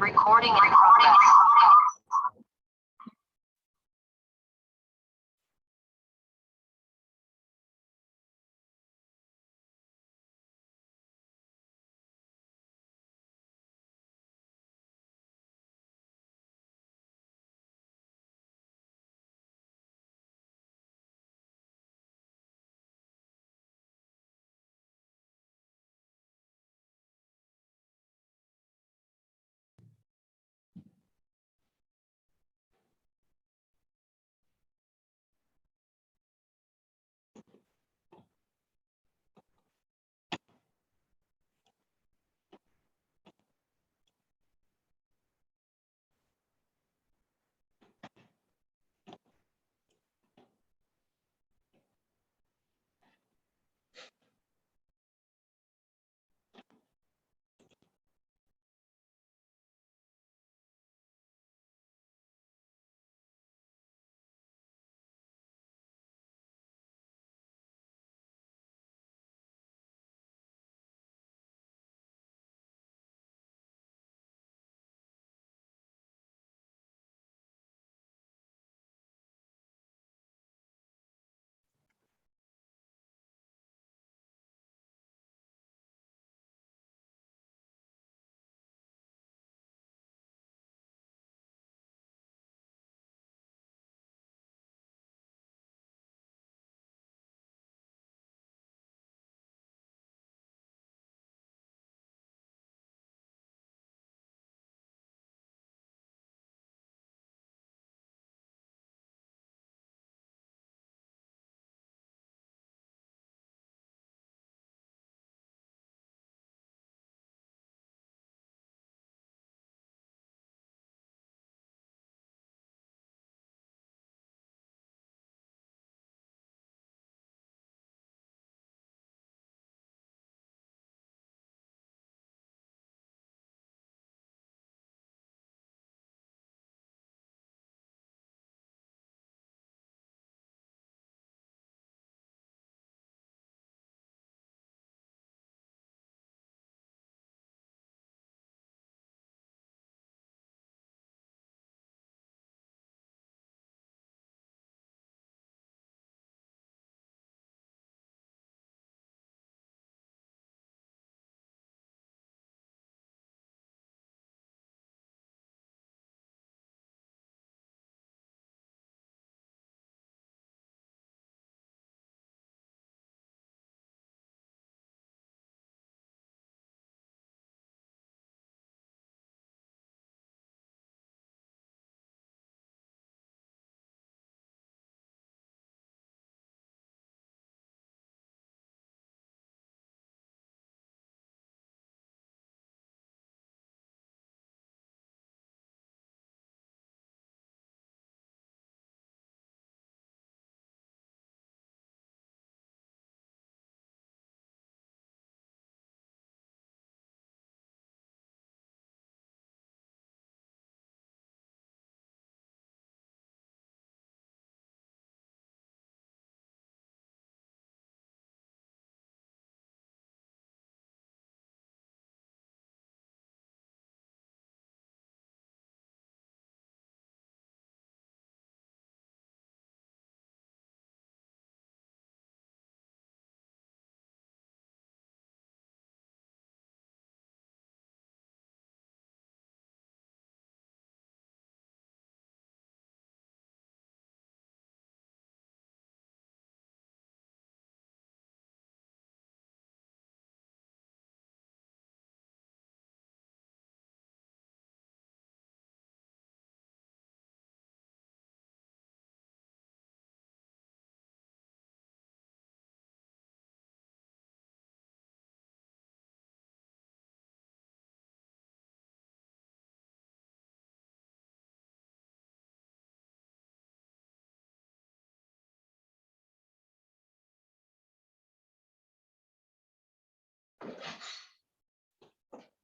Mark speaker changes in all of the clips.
Speaker 1: Recording in progress.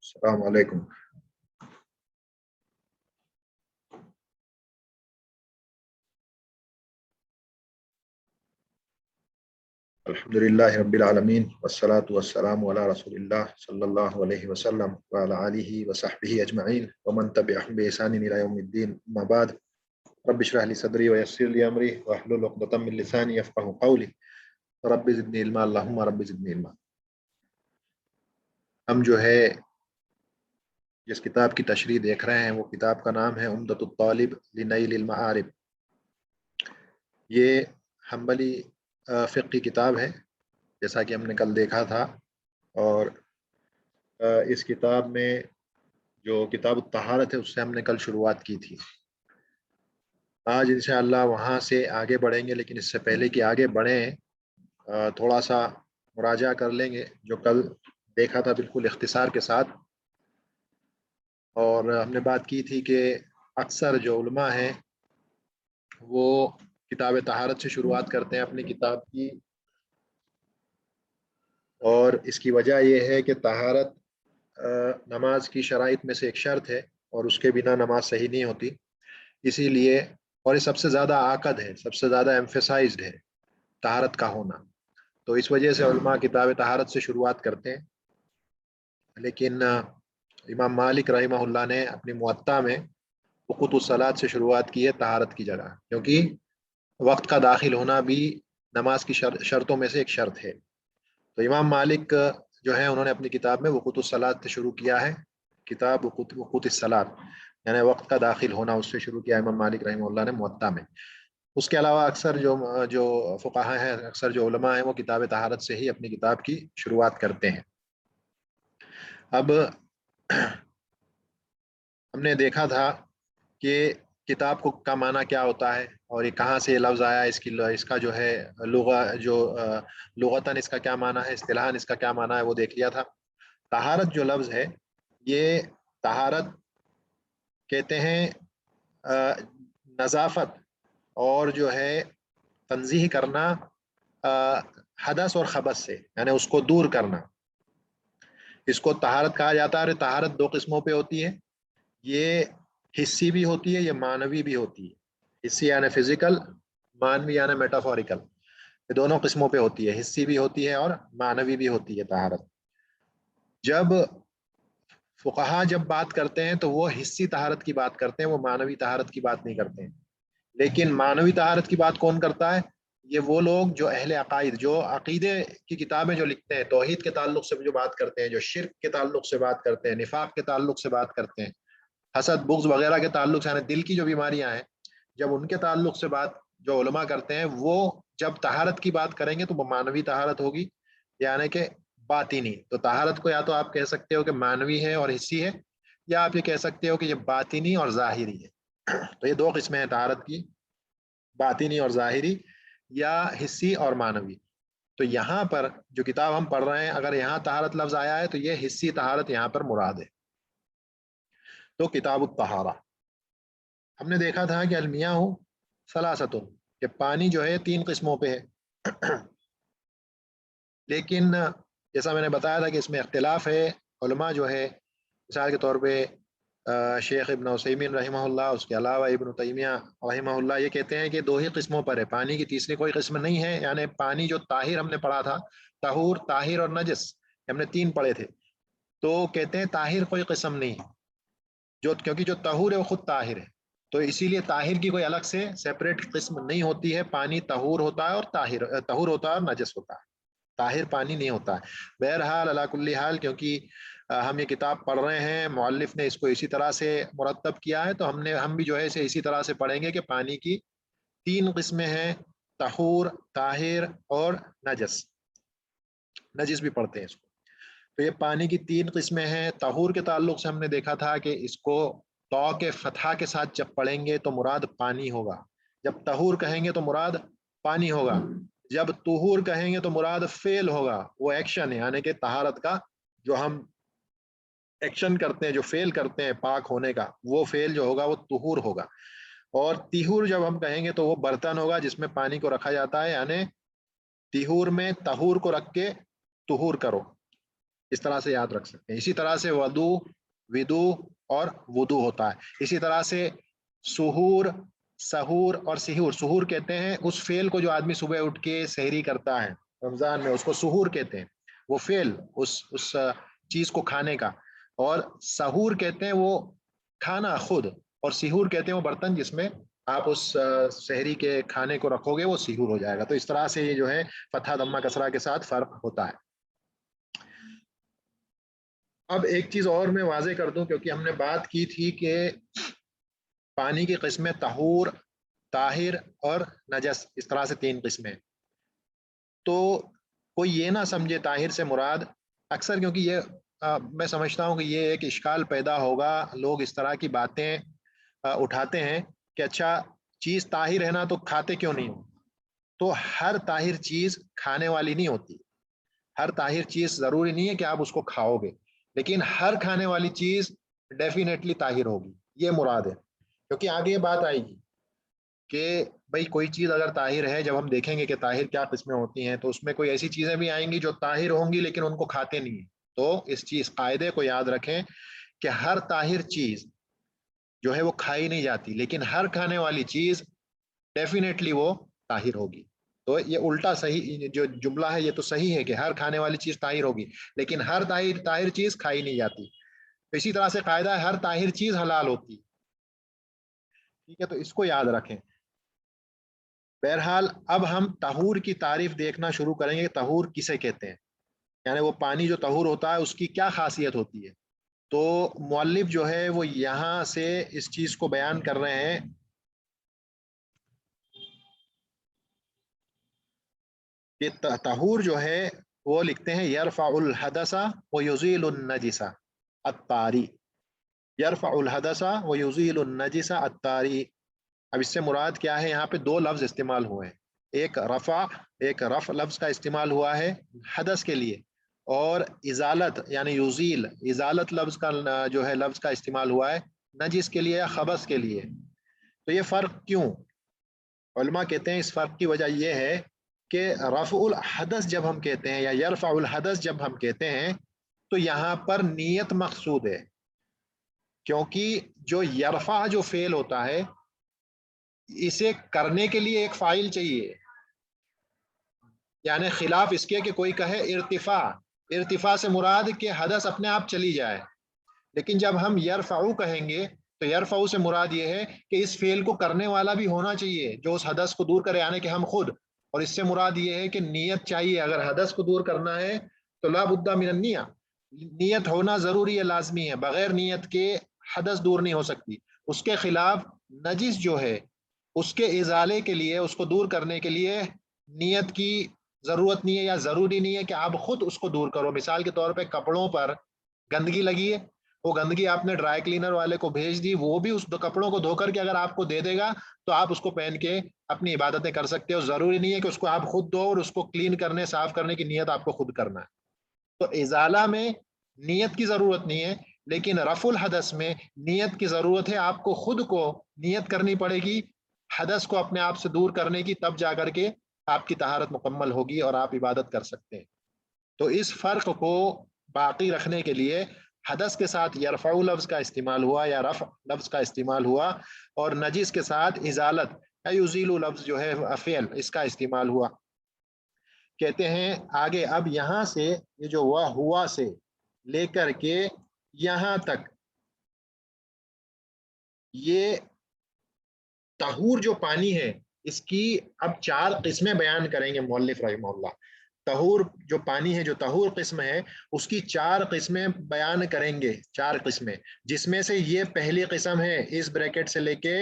Speaker 2: السلام علیکم. Alhamdulillahi Rabbil Alameen, wassalatu wassalamu ala Rasulillah sallallahu alayhi wa sallam wa ala alihi wa sahbihi ajma'in wa man tabi'ahum bi ihsanin ila yawmiddin. Amma ba'd. Rabbi shrah li sadri wa yassir li amri wa hlul 'uqdatam min lisani yafqahu qawli. Rabbi zidni ilma, Allahumma Rabbi zidni ilma. ہم جو ہے جس کتاب کی تشریح دیکھ رہے ہیں وہ کتاب کا نام ہے عمدۃ الطالب لنیل المعارف. یہ حنبلی فقہ کی کتاب ہے جیسا کہ ہم نے کل دیکھا تھا، اور اس کتاب میں جو کتاب الطہارت ہے اس سے ہم نے کل شروعات کی تھی. آج انشاءاللہ وہاں سے آگے بڑھیں گے، لیکن اس سے پہلے کہ آگے بڑھیں تھوڑا سا مراجعہ کر لیں گے جو کل دیکھا تھا بالکل اختصار کے ساتھ. اور ہم نے بات کی تھی کہ اکثر جو علماء ہیں وہ کتاب طہارت سے شروعات کرتے ہیں اپنی کتاب کی، اور اس کی وجہ یہ ہے کہ طہارت نماز کی شرائط میں سے ایک شرط ہے اور اس کے بنا نماز صحیح نہیں ہوتی. اسی لیے، اور یہ سب سے زیادہ عاقد ہے، سب سے زیادہ ایمفیسائزڈ ہے طہارت کا ہونا، تو اس وجہ سے علماء کتاب طہارت سے شروعات کرتے ہیں. لیکن امام مالک رحمہ اللہ نے اپنی موطا میں وقوت الصلاۃ سے شروعات کی ہے طہارت کی جگہ، کیونکہ وقت کا داخل ہونا بھی نماز کی شرطوں میں سے ایک شرط ہے. تو امام مالک جو ہے انہوں نے اپنی کتاب میں وقوت الصلاۃ سے شروع کیا ہے، کتاب وقوت الصلاۃ یعنی وقت کا داخل ہونا، اس سے شروع کیا امام مالک رحمہ اللہ نے موطا میں. اس کے علاوہ اکثر جو فقہاء ہیں، اکثر جو علماء ہیں، وہ کتاب طہارت سے ہی اپنی کتاب کی شروعات کرتے ہیں. اب ہم نے دیکھا تھا کہ کتاب کا معنی کیا ہوتا ہے اور یہ کہاں سے یہ لفظ آیا، اس کا جو ہے لغتاً اس کا کیا معنی ہے، اصطلاحاً اس کا کیا معنی ہے، وہ دیکھ لیا تھا. طہارت جو لفظ ہے، یہ طہارت کہتے ہیں نظافت اور جو ہے تنزیہ کرنا حدث اور خبث سے، یعنی اس کو دور کرنا، اس کو طہارت کہا جاتا ہے. طہارت دو قسموں پہ ہوتی ہے، یہ حصی بھی ہوتی ہے، یہ معنوی بھی ہوتی ہے. حصی یعنی فزیکل، معنوی یعنی میٹافوریکل، یہ دونوں قسموں پہ ہوتی ہے، حصی بھی ہوتی ہے اور معنوی بھی ہوتی ہے طہارت. جب فقہا جب بات کرتے ہیں تو وہ حصی طہارت کی بات کرتے ہیں، وہ معنوی طہارت کی بات نہیں کرتے ہیں. لیکن معنوی طہارت کی بات کون کرتا ہے؟ یہ وہ لوگ جو اہل عقائد، جو عقیدے کی کتابیں جو لکھتے ہیں، توحید کے تعلق سے جو بات کرتے ہیں، جو شرک کے تعلق سے بات کرتے ہیں، نفاق کے تعلق سے بات کرتے ہیں، حسد بغض وغیرہ کے تعلق سے، یعنی دل کی جو بیماریاں ہیں، جب ان کے تعلق سے بات جو علماء کرتے ہیں، وہ جب طہارت کی بات کریں گے تو وہ معنوی طہارت ہوگی، یعنی کہ باطنی. تو طہارت کو یا تو آپ کہہ سکتے ہو کہ معنوی ہے اور حصی ہے، یا آپ یہ کہہ سکتے ہو کہ یہ باطنی اور ظاہری ہے. تو یہ دو قسمیں ہیں طہارت کی، باطنی اور ظاہری، یا حصی اور معنوی. تو یہاں پر جو کتاب ہم پڑھ رہے ہیں، اگر یہاں طہارت لفظ آیا ہے تو یہ حصی طہارت یہاں پر مراد ہے. تو کتاب الطہارہ ہم نے دیکھا تھا کہ المیاء ثلاثۃ، کہ پانی جو ہے تین قسموں پہ ہے. لیکن جیسا میں نے بتایا تھا کہ اس میں اختلاف ہے. علماء جو ہے مثال کے طور پہ شیخ ابن عثیمین رحمہ اللہ، اس کے علاوہ ابن تیمیہ رحمہ اللہ، یہ کہتے ہیں کہ دو ہی قسموں پر ہے، پانی کی تیسری کوئی قسم نہیں ہے. یعنی پانی جو طاہر ہم نے پڑھا تھا، طہور، طاہر اور نجس، ہم نے تین پڑھے تھے، تو کہتے ہیں طاہر کوئی قسم نہیں، کیونکہ جو طہور ہے وہ خود طاہر ہے، تو اسی لیے طاہر کی کوئی الگ سے سیپریٹ قسم نہیں ہوتی ہے. پانی طہور ہوتا ہے اور طہور ہوتا ہے اور نجس ہوتا ہے، طاہر پانی نہیں ہوتا ہے. بہرحال علی کل حال، کیونکہ ہم یہ کتاب پڑھ رہے ہیں، مؤلف نے اس کو اسی طرح سے مرتب کیا ہے، تو ہم بھی جو ہے اسے اسی طرح سے پڑھیں گے کہ پانی کی تین قسمیں ہیں، طہور، طاہر اور نجس. نجس بھی پڑھتے ہیں اس کو. تو یہ پانی کی تین قسمیں ہیں. طہور کے تعلق سے ہم نے دیکھا تھا کہ اس کو تو کے فتحہ کے ساتھ جب پڑھیں گے تو مراد پانی ہوگا، جب طہور کہیں گے تو مراد پانی ہوگا، جب طہور کہیں گے تو مراد فعل ہوگا، وہ ایکشن ہے، یعنی کہ طہارت کا جو ہم ایکشن کرتے ہیں، جو فعل کرتے ہیں پاک ہونے کا، وہ فعل جو ہوگا وہ طہور ہوگا. اور طہور جب ہم کہیں گے تو وہ برتن ہوگا جس میں پانی کو رکھا جاتا ہے، یعنی طہور میں طہور کو رکھ کے طہور کرو، اس طرح سے یاد رکھ سکتے ہیں. اسی طرح سے ودو، ودو اور وضو ہوتا ہے. اسی طرح سے سحور، سحور اور سحور. سحور کہتے ہیں اس فعل کو جو آدمی صبح اٹھ کے سحری کرتا ہے، رمضان میں، اس کو سحور کہتے ہیں، وہ فعل اس چیز کو کھانے کا، اور سحور کہتے ہیں وہ کھانا خود، اور سحور کہتے ہیں وہ برتن جس میں آپ اس سحری کے کھانے کو رکھو گے، وہ سحور ہو جائے گا۔ تو اس طرح سے یہ جو ہے فتح ضمہ کسرہ کے ساتھ فرق ہوتا ہے۔ اب ایک چیز اور میں واضح کر دوں، کیونکہ ہم نے بات کی تھی کہ پانی کی قسمیں طہور، طاہر اور نجس، اس طرح سے 3 قسمیں۔ تو کوئی یہ نہ سمجھے طاہر سے مراد، اکثر کیونکہ یہ میں سمجھتا ہوں کہ یہ ایک اشکال پیدا ہوگا، لوگ اس طرح کی باتیں اٹھاتے ہیں کہ اچھا چیز طاہر ہے نا تو کھاتے کیوں نہیں ہو؟ تو ہر طاہر چیز کھانے والی نہیں ہوتی، ہر طاہر چیز ضروری نہیں ہے کہ آپ اس کو کھاؤ گے، لیکن ہر کھانے والی چیز ڈیفینیٹلی طاہر ہوگی، یہ مراد ہے۔ کیونکہ آگے یہ بات آئے گی کہ بھئی کوئی چیز اگر طاہر ہے، جب ہم دیکھیں گے کہ طاہر کیا قسمیں ہوتی ہیں، تو اس میں کوئی ایسی چیزیں بھی آئیں گی جو طاہر ہوں گی لیکن ان کو کھاتے نہیں ہیں۔ تو اس چیز قاعدے کو یاد رکھیں کہ ہر طاہر چیز جو ہے وہ کھائی نہیں جاتی، لیکن ہر کھانے والی چیز ڈیفینیٹلی وہ طاہر ہوگی۔ تو یہ الٹا صحیح جو جملہ ہے یہ تو صحیح ہے کہ ہر کھانے والی چیز طاہر ہوگی، لیکن ہر طاہر چیز کھائی نہیں جاتی۔ اسی طرح سے قاعدہ ہے ہر طاہر چیز حلال ہوتی، ٹھیک ہے؟ تو اس کو یاد رکھیں۔ بہرحال اب ہم طہور کی تعریف دیکھنا شروع کریں گے، طہور کسے کہتے ہیں، یعنی وہ پانی جو طہور ہوتا ہے اس کی کیا خاصیت ہوتی ہے۔ تو مؤلف جو ہے وہ یہاں سے اس چیز کو بیان کر رہے ہیں کہ طہور جو ہے وہ لکھتے ہیں یرفع الحدث ویزیل النجس الطاری، یرفع الحدث ویزیل النجس الطاری۔ اب اس سے مراد کیا ہے؟ یہاں پہ 2 لفظ استعمال ہوئے ہیں، ایک رفع لفظ کا استعمال ہوا ہے حدث کے لیے، اور ازالت یعنی یزیل، ازالت لفظ کا جو ہے لفظ کا استعمال ہوا ہے نجس کے لیے یا خبث کے لیے۔ تو یہ فرق کیوں؟ علماء کہتے ہیں اس فرق کی وجہ یہ ہے کہ رفع الحدث جب ہم کہتے ہیں یا یرفع الحدث جب ہم کہتے ہیں تو یہاں پر نیت مقصود ہے، کیونکہ جو یرفع جو فعل ہوتا ہے اسے کرنے کے لیے ایک فاعل چاہیے، یعنی خلاف اس کے کہ کوئی کہے ارتفاع سے مراد کہ حدث اپنے آپ چلی جائے، لیکن جب ہم یرفعو کہیں گے تو یرفعو سے مراد یہ ہے کہ اس فعل کو کرنے والا بھی ہونا چاہیے جو اس حدث کو دور کرے، یعنی کہ ہم خود، اور اس سے مراد یہ ہے کہ نیت چاہیے۔ اگر حدث کو دور کرنا ہے تو لا بد من النیہ، نیت ہونا ضروری ہے، لازمی ہے، بغیر نیت کے حدث دور نہیں ہو سکتی۔ اس کے خلاف نجس جو ہے اس کے ازالے کے لیے، اس کو دور کرنے کے لیے نیت کی ضرورت نہیں ہے یا ضروری نہیں ہے کہ آپ خود اس کو دور کرو۔ مثال کے طور پہ کپڑوں پر گندگی لگی ہے، وہ گندگی آپ نے ڈرائی کلینر والے کو بھیج دی، وہ بھی اس کپڑوں کو دھو کر کے اگر آپ کو دے دے گا تو آپ اس کو پہن کے اپنی عبادتیں کر سکتے ہو، ضروری نہیں ہے کہ اس کو آپ خود دو اور اس کو کلین کرنے صاف کرنے کی نیت آپ کو خود کرنا ہے۔ تو ازالہ میں نیت کی ضرورت نہیں ہے، لیکن رفع الحدث میں نیت کی ضرورت ہے، آپ کو خود کو نیت کرنی پڑے گی حدث کو اپنے آپ سے دور کرنے کی، تب جا کر کے آپ کی طہارت مکمل ہوگی اور آپ عبادت کر سکتے ہیں۔ تو اس فرق کو باقی رکھنے کے لیے حدث کے ساتھ یرفع لفظ کا استعمال ہوا یا رفع لفظ کا استعمال ہوا، اور نجس کے ساتھ ازالت یا یزیل لفظ جو ہے فعل اس کا استعمال ہوا۔ کہتے ہیں آگے اب یہاں سے یہ جو ہوا سے لے کر کے یہاں تک یہ طہور جو پانی ہے اس کی اب 4 قسمیں بیان کریں گے مؤلف رحمہ اللہ۔ طہور جو پانی ہے، جو طہور قسم ہے، اس کی 4 قسمیں بیان کریں گے، 4 قسمیں، جس میں سے یہ پہلی قسم ہے، اس بریکٹ سے لے کے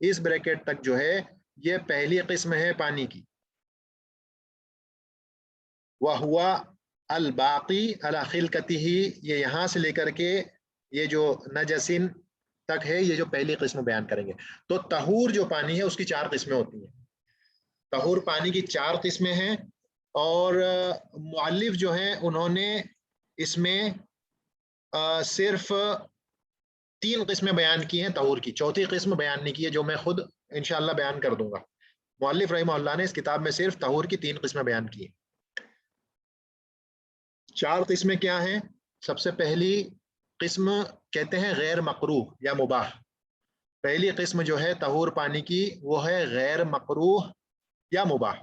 Speaker 2: اس بریکٹ تک جو ہے یہ پہلی قسم ہے پانی کی۔ وَهُوَ الْبَاقِي عَلَى خِلْقَتِهِ، یہ یہاں سے لے کر کے یہ جو نجسن تک ہے، یہ جو پہلی قسم بیان کریں گے۔ تو طہور جو پانی ہے اس کی 4 قسمیں ہوتی ہیں، طہور پانی کی 4 قسمیں ہیں، اور مؤلف جو ہیں انہوں نے اس میں صرف 3 قسمیں بیان کی ہیں طہور کی، 4تھی قسم بیان نہیں کی ہے جو میں خود انشاءاللہ بیان کر دوں گا۔ مؤلف رحمہ اللہ نے اس کتاب میں صرف طہور کی 3 قسمیں بیان کی ہیں۔ 4 قسمیں کیا ہیں؟ سب سے پہلی قسم کہتے ہیں غیر مکروہ یا مباح۔ پہلی قسم جو ہے طہور پانی کی وہ ہے غیر مکروہ یا مباح۔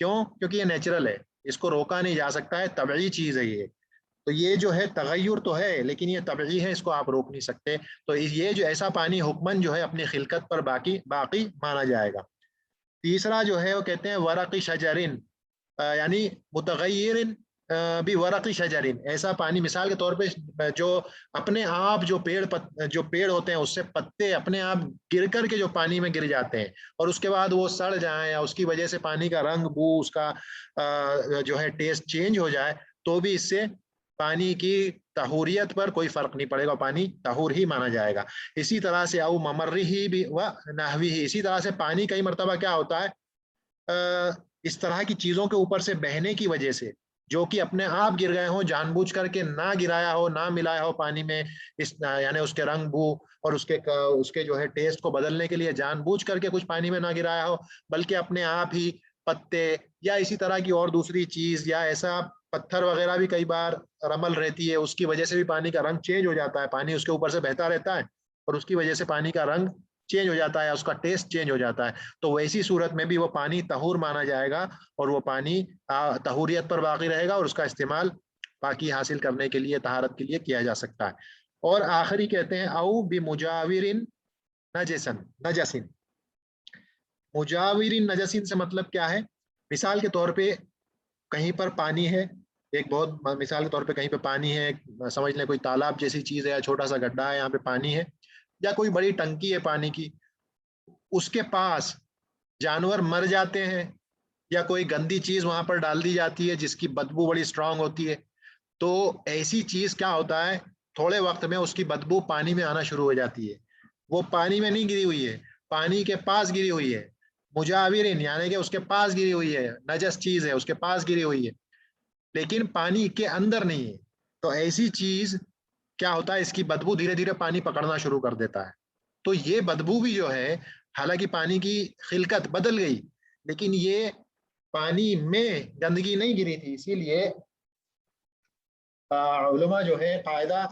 Speaker 2: کیوں؟ کیونکہ یہ نیچرل ہے، اس کو روکا نہیں جا سکتا ہے، طبعی چیز ہے یہ. تو یہ جو ہے تغیر تو ہے لیکن یہ طبعی ہے، اس کو آپ روک نہیں سکتے. تو یہ جو ایسا پانی حکمن جو ہے اپنی خلقت پر باقی مانا جائے گا. تیسرا جو ہے وہ کہتے ہیں ورق شجرن، یعنی متغیر بھی ورق شجرن، ایسا پانی مثال کے طور پہ جو اپنے آپ جو پیڑ ہوتے ہیں اس سے پتے اپنے آپ گر کر کے جو پانی میں گر جاتے ہیں اور اس کے بعد وہ سڑ جائیں یا اس کی وجہ سے پانی کا رنگ بو اس کا جو ہے ٹیسٹ چینج ہو جائے تو بھی اس سے پانی کی طہوریت پر کوئی فرق نہیں پڑے گا، پانی طہور ہی مانا جائے گا. اسی طرح سے او ممرہی بھی و نحوی ہی، اسی طرح سے پانی کئی مرتبہ کیا ہوتا ہے اس طرح کی چیزوں کے اوپر سے بہنے کی وجہ سے جو کہ اپنے آپ گر گئے ہوں، جان بوجھ کر کے نہ گرایا ہو، نہ ملایا ہو پانی میں، یعنی اس کے رنگ بو اور اس کے جو ہے ٹیسٹ کو بدلنے کے لیے جان بوجھ کر کے کچھ پانی میں نہ گرایا ہو، بلکہ اپنے آپ ہی پتے یا اسی طرح کی اور دوسری چیز یا ایسا پتھر وغیرہ بھی کئی بار رمل رہتی ہے، اس کی وجہ سے بھی پانی کا رنگ چینج ہو جاتا ہے، پانی اس کے اوپر سے بہتا رہتا ہے اور اس کی وجہ سے پانی کا رنگ چینج ہو جاتا ہے، اس کا ٹیسٹ چینج ہو جاتا ہے. تو ویسی صورت میں بھی وہ پانی طہور مانا جائے گا اور وہ پانی طہوریت پر باقی رہے گا اور اس کا استعمال پاکی حاصل کرنے کے لیے، طہارت کے لیے کیا جا سکتا ہے. اور آخری کہتے ہیں او بمجاورن نجسن. مجاورن نجسن سے مطلب کیا ہے؟ مثال کے طور پہ کہیں پر پانی ہے، ایک بہت مثال کے طور پہ کہیں پہ پانی ہے، سمجھ لیں کوئی تالاب جیسی چیز ہے یا چھوٹا سا گڈھا ہے، یہاں پہ پانی ہے یا کوئی بڑی ٹنکی ہے پانی کی، اس کے پاس جانور مر جاتے ہیں یا کوئی گندی چیز وہاں پر ڈال دی جاتی ہے جس کی بدبو بڑی اسٹرانگ ہوتی ہے، تو ایسی چیز کیا ہوتا ہے تھوڑے وقت میں اس کی بدبو پانی میں آنا شروع ہو جاتی ہے. وہ پانی میں نہیں گری ہوئی ہے، پانی کے پاس گری ہوئی ہے، مجاورین یعنی کہ اس کے پاس گری ہوئی ہے، نجس چیز ہے اس کے پاس گری ہوئی ہے لیکن پانی کے اندر نہیں ہے. تو ایسی چیز کیا ہوتا ہے اس کی بدبو دھیرے دھیرے پانی پکڑنا شروع کر دیتا ہے. تو یہ بدبو بھی جو ہے حالانکہ پانی کی خلقت بدل گئی لیکن یہ پانی میں گندگی نہیں گری تھی، اسی لیے علماء جو ہے قاعدہ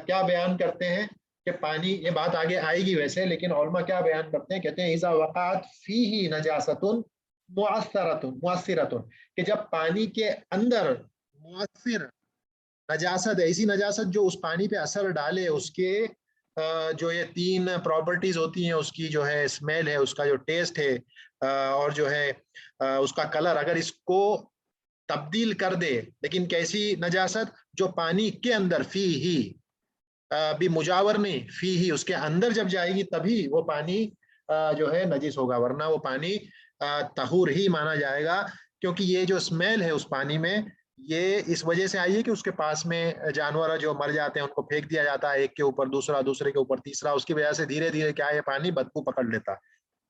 Speaker 2: کیا بیان کرتے ہیں کہ پانی، یہ بات آگے آئے گی ویسے، لیکن علماء کیا بیان کرتے ہیں؟ کہتے ہیں اذا وقعت فیہ نجاست مؤثرۃ، کہ جب پانی کے اندر مؤثر نجاست، ایسی نجاست جو اس پانی پہ اثر ڈالے، اس کے جو یہ 3 پراپرٹیز ہوتی ہیں، اس کی جو ہے اسمیل ہے، اس کا جو ٹیسٹ ہے اور جو ہے اس کا کلر، اگر اس کو تبدیل کر دے، لیکن کیسی نجاست؟ جو پانی کے اندر فی ہی بھی مجاور نہیں، فی ہی اس کے اندر جب جائے گی تبھی وہ پانی جو ہے نجس ہوگا، ورنہ وہ پانی طہور ہی مانا جائے گا. کیونکہ یہ جو اسمیل ہے اس پانی میں یہ اس وجہ سے آئی ہے کہ اس کے پاس میں جانور جو مر جاتے ہیں ان کو پھینک دیا جاتا ہے، ایک کے اوپر دوسرا، دوسرے کے اوپر تیسرا، اس کی وجہ سے دھیرے دھیرے کیا ہے پانی بدبو پکڑ لیتا ہے.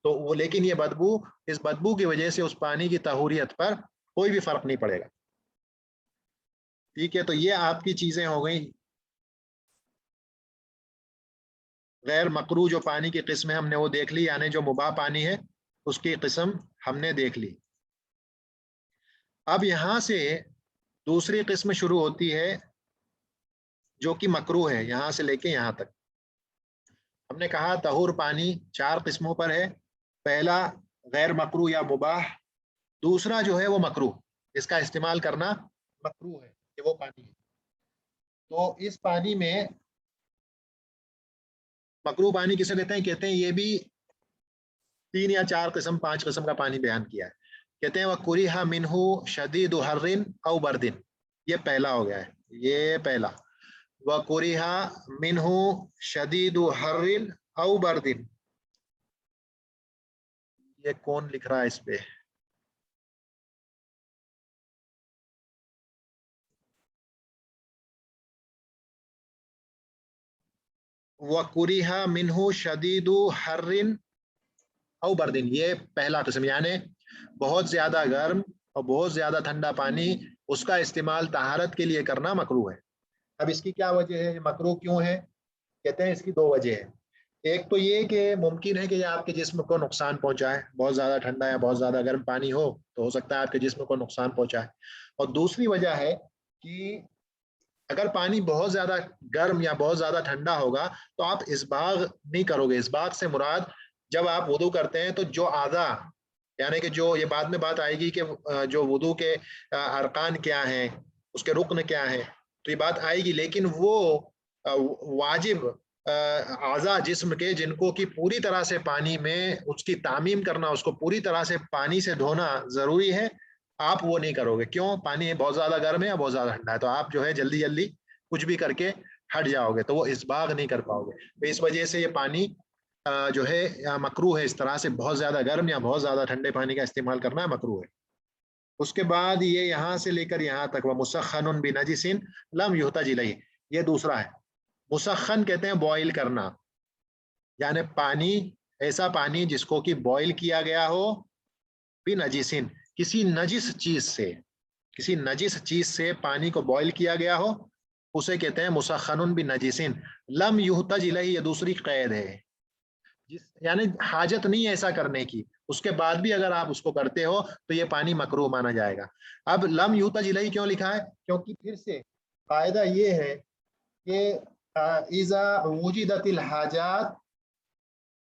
Speaker 2: تو وہ لیکن یہ بدبو، اس بدبو کی وجہ سے اس پانی کی طہوریت پر کوئی بھی فرق نہیں پڑے گا. ٹھیک ہے، تو یہ آپ کی چیزیں ہو گئی. غیر مکروہ جو پانی کی قسم ہے ہم نے وہ دیکھ لی، یعنی جو مباح پانی ہے اس کی قسم ہم نے دیکھ لی. اب یہاں سے دوسری قسم شروع ہوتی ہے جو کہ مکروہ ہے، یہاں سے لے کے یہاں تک. ہم نے کہا طہور پانی 4 قسموں پر ہے. پہلا غیر مکروہ یا مباح، دوسرا جو ہے وہ مکروہ، اس کا استعمال کرنا مکروہ ہے کہ وہ پانی ہے. تو اس پانی میں مکروہ پانی کسے کہتے ہیں؟ کہتے ہیں یہ بھی 3 یا 4 قسم 5 قسم کا پانی بیان کیا ہے. کہتے ہیں وَكُرِهَ مِنْهُ شَدِيدُ حَرٍّ أَوْ بَرْدٍ، یہ پہلا ہو گیا ہے، یہ پہلا. وَكُرِهَ مِنْهُ شَدِيدُ حَرٍّ أَوْ بَرْدٍ، یہ کون لکھ رہا ہے اس پہ؟ وَكُرِهَ مِنْهُ شَدِيدُ حَرٍّ أَوْ بَرْدٍ، یہ پہلا قسم، یعنی بہت زیادہ گرم اور بہت زیادہ ٹھنڈا پانی اس کا استعمال طہارت کے لیے کرنا مکروہ ہے. اب اس کی کیا وجہ ہے، مکروہ کیوں ہے؟ کہتے ہیں اس کی 2 وجہ ہیں. ایک تو یہ کہ ممکن ہے کہ یہ آپ کے جسم کو نقصان پہنچائے، بہت زیادہ ٹھنڈا یا بہت زیادہ گرم پانی ہو تو ہو سکتا ہے آپ کے جسم کو نقصان پہنچائے. اور دوسری وجہ ہے کہ اگر پانی بہت زیادہ گرم یا بہت زیادہ ٹھنڈا ہوگا تو آپ اسباغ نہیں کرو گے. اسباغ سے مراد جب آپ وضو کرتے ہیں تو جو اعضاء یعنی کہ جو یہ بعد میں بات آئے گی کہ جو وضو کے ارکان کیا ہیں، اس کے رکن کیا ہیں، تو یہ بات آئے گی، لیکن وہ واجب اعضاء جسم کے جن کو کہ پوری طرح سے پانی میں اس کی تعمیم کرنا، اس کو پوری طرح سے پانی سے دھونا ضروری ہے، آپ وہ نہیں کرو گے. کیوں؟ پانی بہت زیادہ گرم ہے یا بہت زیادہ ٹھنڈا ہے، تو آپ جو ہے جلدی جلدی کچھ بھی کر کے ہٹ جاؤ گے، تو وہ اسباغ نہیں کر پاؤ گے. تو اس وجہ سے یہ پانی جو ہے مکروہ ہے، اس طرح سے بہت زیادہ گرم یا بہت زیادہ ٹھنڈے پانی کا استعمال کرنا مکروہ ہے. اس کے بعد یہ یہاں سے لے کر یہاں تک وہ مسخن بنجس لم یحتج الیہ، یہ دوسرا ہے. مسخن کہتے ہیں بوائل کرنا، یعنی پانی، ایسا پانی جس کو کہ بوائل کیا گیا ہو، بنجسن، کسی نجس چیز سے، کسی نجس چیز سے پانی کو بوائل کیا گیا ہو، اسے کہتے ہیں مسخن بنجسن لم یحتج الیہ. یہ دوسری قید ہے، یعنی حاجت نہیں ایسا کرنے کی، اس کے بعد بھی اگر آپ اس کو کرتے ہو تو یہ پانی مکروہ مانا جائے گا. اب لم یحتج الیہ کیوں لکھا ہے؟ کیونکہ پھر سے قاعدہ یہ ہے کہ اذا وجدت الحاجات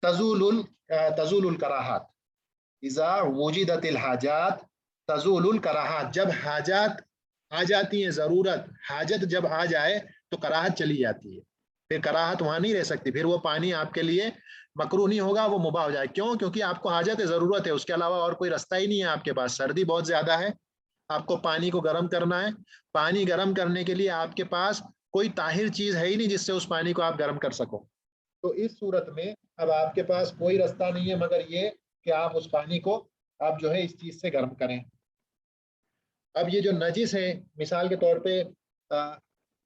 Speaker 2: تزول الکراہات، اذا وجدت الحاجات تزول الکراہات، جب حاجات آ جاتی ہیں، ضرورت، حاجت جب آ جائے تو کراہت چلی جاتی ہے، پھر کراہت وہاں نہیں رہ سکتی، پھر وہ پانی آپ کے لیے مکروہ نہیں ہوگا، وہ مباح ہو جائے. کیوں؟ کیونکہ آپ کو حاجت ہے، ضرورت ہے، اس کے علاوہ اور کوئی رستہ ہی نہیں ہے آپ کے پاس. سردی بہت زیادہ ہے، آپ کو پانی کو گرم کرنا ہے، پانی گرم کرنے کے لیے آپ کے پاس کوئی طاہر چیز ہے ہی نہیں جس سے اس پانی کو آپ گرم کر سکو. تو اس صورت میں اب آپ کے پاس کوئی رستہ نہیں ہے مگر یہ کہ آپ اس پانی کو آپ جو ہے اس چیز سے گرم کریں. اب یہ جو نجس ہے، مثال کے طور پہ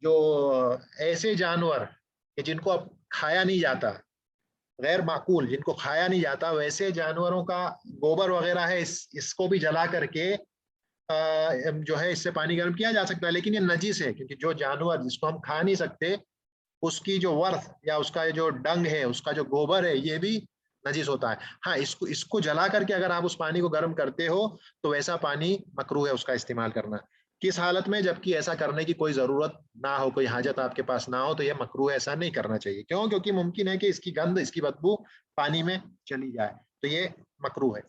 Speaker 2: جو ایسے جانور جن کو اب کھایا نہیں جاتا، غیر معقول، جن کو کھایا نہیں جاتا، ویسے جانوروں کا گوبر وغیرہ ہے، اس کو بھی جلا کر کے جو ہے اس سے پانی گرم کیا جا سکتا ہے، لیکن یہ نجس ہے، کیونکہ جو جانور جس کو ہم کھا نہیں سکتے، اس کی جو ورث یا اس کا جو ڈنگ ہے، اس کا جو گوبر ہے، یہ بھی نجس ہوتا ہے. ہاں، اس کو جلا کر کے اگر آپ اس پانی کو گرم کرتے ہو تو ویسا پانی مکروہ ہے اس کا استعمال کرنا. کس حالت میں؟ جبکہ ایسا کرنے کی کوئی ضرورت نہ ہو، کوئی حاجت آپ کے پاس نہ ہو، تو یہ مکروہ، ایسا نہیں کرنا چاہیے. کیوں؟ کیونکہ ممکن ہے کہ اس کی گند، اس کی بدبو پانی میں چلی جائے، تو یہ مکروہ ہے.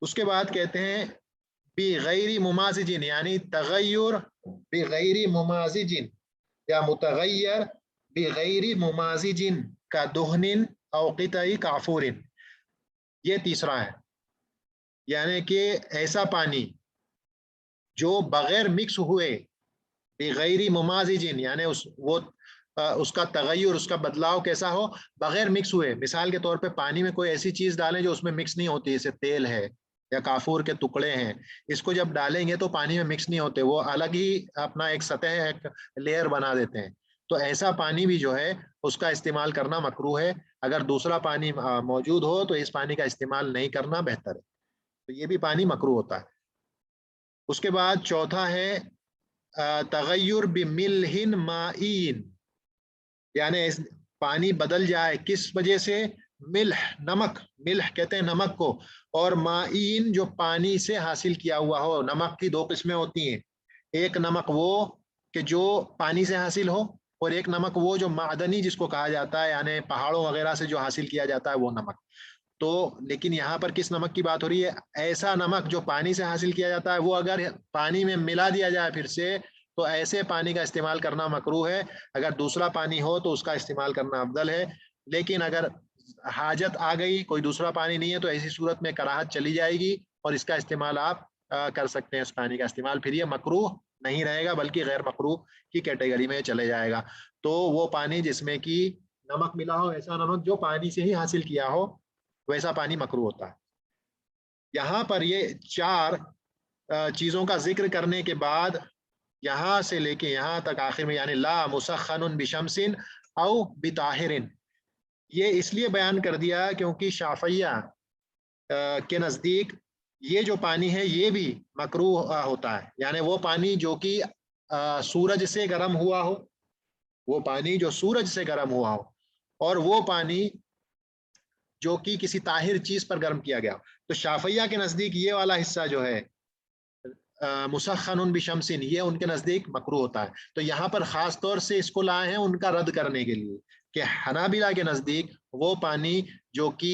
Speaker 2: اس کے بعد کہتے ہیں بغیر ممازجن، یعنی تغیر بغیر ممازجن یا متغیر بغیر ممازجن کا دہن او قطع کافور، یہ تیسرا ہے. یعنی کہ ایسا پانی جو بغیر مکس ہوئے، بغیر ممازجن، یعنی اس کا تغیر، اس کا بدلاؤ کیسا ہو؟ بغیر مکس ہوئے. مثال کے طور پہ پانی میں کوئی ایسی چیز ڈالیں جو اس میں مکس نہیں ہوتی، جیسے تیل ہے یا کافور کے ٹکڑے ہیں، اس کو جب ڈالیں گے تو پانی میں مکس نہیں ہوتے، وہ الگ ہی اپنا ایک سطح، ایک لیئر بنا دیتے ہیں. تو ایسا پانی بھی جو ہے اس کا استعمال کرنا مکروہ ہے. اگر دوسرا پانی موجود ہو تو اس پانی کا استعمال نہیں کرنا بہتر ہے. تو یہ بھی پانی مکروہ ہوتا ہے. اس کے بعد چوتھا ہے تغیر بملح مائین، یعنی پانی بدل جائے کس وجہ سے؟ ملح، نمک، ملح کہتے ہیں نمک کو، اور مائین جو پانی سے حاصل کیا ہوا ہو. نمک کی دو قسمیں ہوتی ہیں، ایک نمک وہ کہ جو پانی سے حاصل ہو، اور ایک نمک وہ جو معدنی جس کو کہا جاتا ہے، یعنی پہاڑوں وغیرہ سے جو حاصل کیا جاتا ہے وہ نمک. تو لیکن یہاں پر کس نمک کی بات ہو رہی ہے؟ ایسا نمک جو پانی سے حاصل کیا جاتا ہے، وہ اگر پانی میں ملا دیا جائے پھر سے تو ایسے پانی کا استعمال کرنا مکروہ ہے. اگر دوسرا پانی ہو تو اس کا استعمال کرنا افضل ہے. لیکن اگر حاجت آ گئی، کوئی دوسرا پانی نہیں ہے، تو ایسی صورت میں کراہت چلی جائے گی اور اس کا استعمال آپ کر سکتے ہیں. اس پانی کا استعمال پھر یہ مکروہ نہیں رہے گا بلکہ غیر مکروہ کی کیٹیگری میں چلے جائے گا. تو وہ پانی جس میں کہ نمک ملا ہو، ایسا نمک جو پانی سے ہی حاصل کیا ہو، ویسا پانی مکروہ ہوتا ہے. یہاں پر یہ چار چیزوں کا ذکر کرنے کے بعد یہاں سے لے کے یہاں تک آخر میں، یعنی لا مسخن بشمس او بطاہر، یہ اس لیے بیان کر دیا کیونکہ شافعیہ کے نزدیک یہ جو پانی ہے یہ بھی مکروہ ہوتا ہے. یعنی وہ پانی جو کہ سورج سے گرم ہوا ہو، وہ پانی جو سورج سے گرم ہوا ہو، اور وہ پانی جو کہ کسی طاہر چیز پر گرم کیا گیا. تو شافعیہ کے نزدیک یہ والا حصہ جو ہے مسخن بشمسن، یہ ان کے نزدیک مکروہ ہوتا ہے. تو یہاں پر خاص طور سے اس کو لائے ہیں ان کا رد کرنے کے لیے کہ حنابلہ کے نزدیک وہ پانی جو کہ